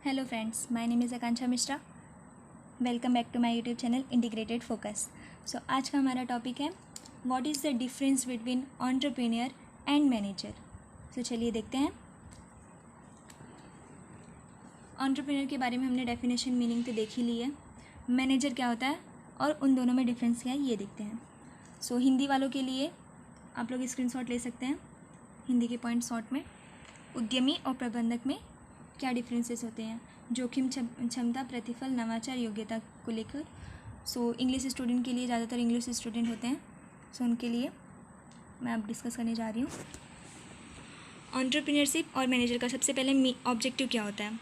Hello friends, my name is Akanksha Mishra. Welcome back to my YouTube channel integrated focus. So आज का हमारा topic है what is the difference between entrepreneur and manager. So चलिए देखते हैं। Entrepreneur के बारे में हमने डेफिनेशन मीनिंग तो देख ही ली है। मैनेजर क्या होता है और उन दोनों में डिफरेंस क्या है ये देखते हैं। सो हिंदी वालों के लिए आप लोग स्क्रीनशॉट ले सकते हैं। हिंदी के पॉइंट शॉर्ट में उद्यमी और प्रबंधक में क्या डिफरेंसेस होते हैं, जोखिम क्षमता, प्रतिफल, नवाचार, योग्यता को लेकर। सो इंग्लिश स्टूडेंट के लिए ज़्यादातर इंग्लिश स्टूडेंट होते हैं, सो उनके लिए मैं अब डिस्कस करने जा रही हूँ। एंटरप्रेन्योरशिप और मैनेजर का सबसे पहले ऑब्जेक्टिव क्या होता है।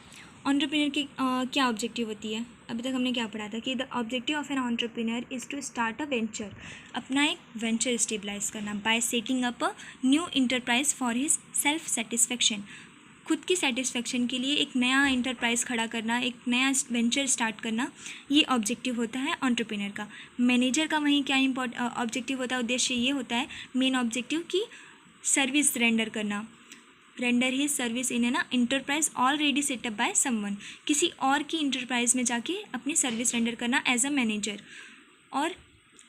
एंटरप्रेन्योर की क्या ऑब्जेक्टिव होती है। अभी तक हमने क्या पढ़ा था कि the objective of an entrepreneur is to start a venture, अपना एक वेंचर स्टेबलाइज करना by setting up a new enterprise for his self satisfaction. खुद की सेटिस्फेक्शन के लिए एक नया इंटरप्राइज़ खड़ा करना, एक नया वेंचर स्टार्ट करना, ये ऑब्जेक्टिव होता है एंटरप्रेन्योर का। मैनेजर का वहीं क्या ऑब्जेक्टिव होता है, उद्देश्य ये होता है, मेन ऑब्जेक्टिव कि सर्विस रेंडर करना, render he service in an enterprise already setup by someone, किसी और की इंटरप्राइज में जाके अपनी सर्विस रेंडर करना एज अ मैनेजर। और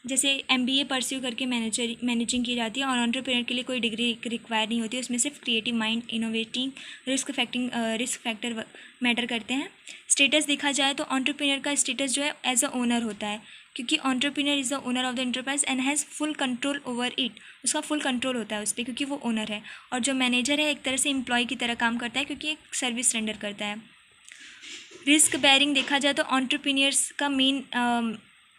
जैसे MBA परस्यू करके मैनेजिंग की जाती है और एंटरप्रेन्योर के लिए कोई डिग्री रिक्वायर नहीं होती, उसमें सिर्फ creative mind, innovating, risk factor matter करते हैं। स्टेटस देखा जाए तो एंटरप्रेन्योर का स्टेटस जो है एज अ ओनर होता है, क्योंकि entrepreneur is the owner of the enterprise and has full control over it. उसका फुल कंट्रोल होता है उस पर, क्योंकि वो ओनर है। और जो मैनेजर है एक तरह से एम्प्लॉय की तरह काम करता है, क्योंकि एक सर्विस रेंडर करता है। रिस्क बेयरिंग देखा जाए तो एंटरप्रेन्योर्स का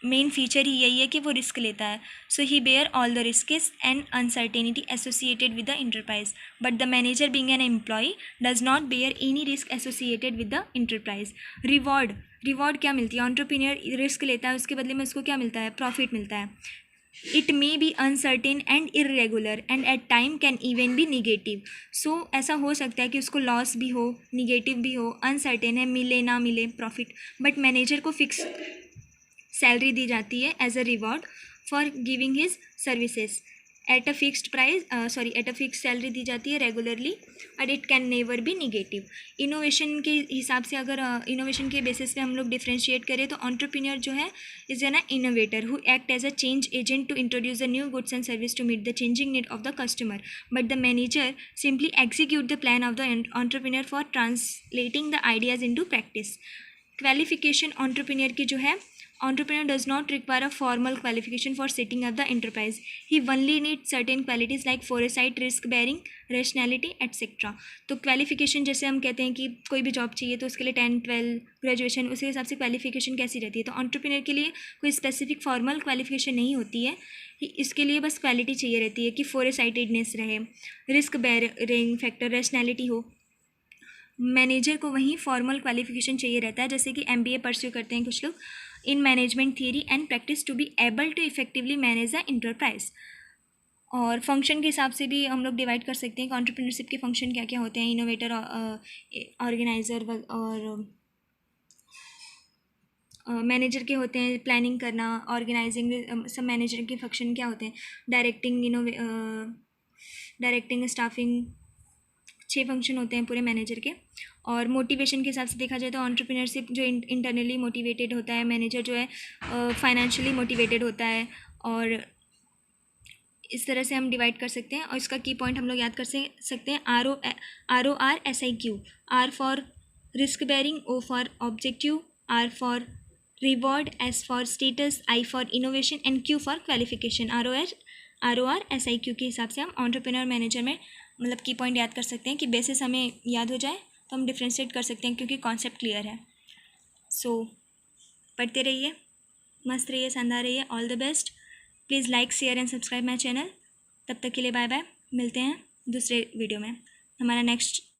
मेन फीचर ही यही है कि वो रिस्क लेता है। So he bear all the risks and uncertainty associated with the enterprise, but the manager being an employ does not bear any risk associated with the enterprise. Reward क्या मिलती है, entrepreneur risk लेता है, उसके बदले में उसको क्या मिलता है, प्रॉफिट मिलता है। It may be uncertain and irregular and at time can even be negative. So ऐसा हो सकता है कि उसको लॉस भी हो, निगेटिव भी हो, अनसर्टेन है, मिले ना मिले प्रॉफिट, बट मैनेजर को फिक्स सैलरी दी जाती है as a reward for giving his services at a fixed at a fix salary दी जाती है रेगुलरली, और it can never be negative. Innovation के हिसाब से अगर इनोवेशन के बेसिस पे हम लोग डिफ्रेंशिएट करें तो एंटरप्रेन्योर जो है is an innovator who act as a change agent to introduce the new goods and service to meet the changing need of the customer, but the manager simply execute the plan of the entrepreneur for translating the ideas into practice. Qualification entrepreneur की जो है, entrepreneur does not require a formal qualification for setting up the enterprise. He only needs certain qualities like foresight, risk bearing, rationality, etc. तो qualification जैसे हम कहते हैं कि कोई भी जॉब चाहिए तो उसके लिए 10-12 ग्रेजुएशन, उसी हिसाब से क्वालिफिकेशन कैसी रहती है। तो एंटरप्रेन्योर के लिए कोई स्पेसिफिक फॉर्मल क्वालिफिकेशन नहीं होती है, इसके लिए बस क्वालिटी चाहिए रहती है कि फोरेसाइटेडनेस रहे, रिस्क बेयरिंग फैक्टर, रैशनैलिटी हो। मैनेजर को वहीं फॉर्मल क्वालिफिकेशन चाहिए रहता है, जैसे कि MBA परस्यू करते हैं कुछ लोग in management theory and practice to be able to effectively manage the enterprise. और फंक्शन के हिसाब से भी हम लोग डिवाइड कर सकते हैं कि एंटरप्रेन्योरशिप के फंक्शन क्या क्या होते हैं। इनोवेटर, ऑर्गेनाइजर, और मैनेजर के होते हैं प्लानिंग करना, ऑर्गेनाइजिंग। सब मैनेजर के फंक्शन क्या होते हैं, डायरेक्टिंग, स्टाफिंग, 6 फंक्शन होते हैं पूरे मैनेजर के। और मोटिवेशन के हिसाब से देखा जाए तो एंटरप्रेन्योरशिप जो इंटरनली मोटिवेटेड होता है, मैनेजर जो है फाइनेंशियली मोटिवेटेड होता है। और इस तरह से हम डिवाइड कर सकते हैं। और इसका की पॉइंट हम लोग याद कर सकते हैं, ROR SIQ, R for risk bearing, O for objective, R for reward, S for status, I for innovation and Q for qualification. ROR SIQ के हिसाब से हम एंटरप्रेन्योर मैनेजर में मतलब की पॉइंट याद कर सकते हैं कि बेसिस हमें याद हो जाए तो हम डिफ्रेंशिएट कर सकते हैं, क्योंकि कॉन्सेप्ट क्लियर है। सो पढ़ते रहिए, मस्त रहिए, शानदार रहिए। All the best. Please like, share and subscribe my channel. तब तक के लिए बाय बाय, मिलते हैं दूसरे वीडियो में। हमारा नेक्स्ट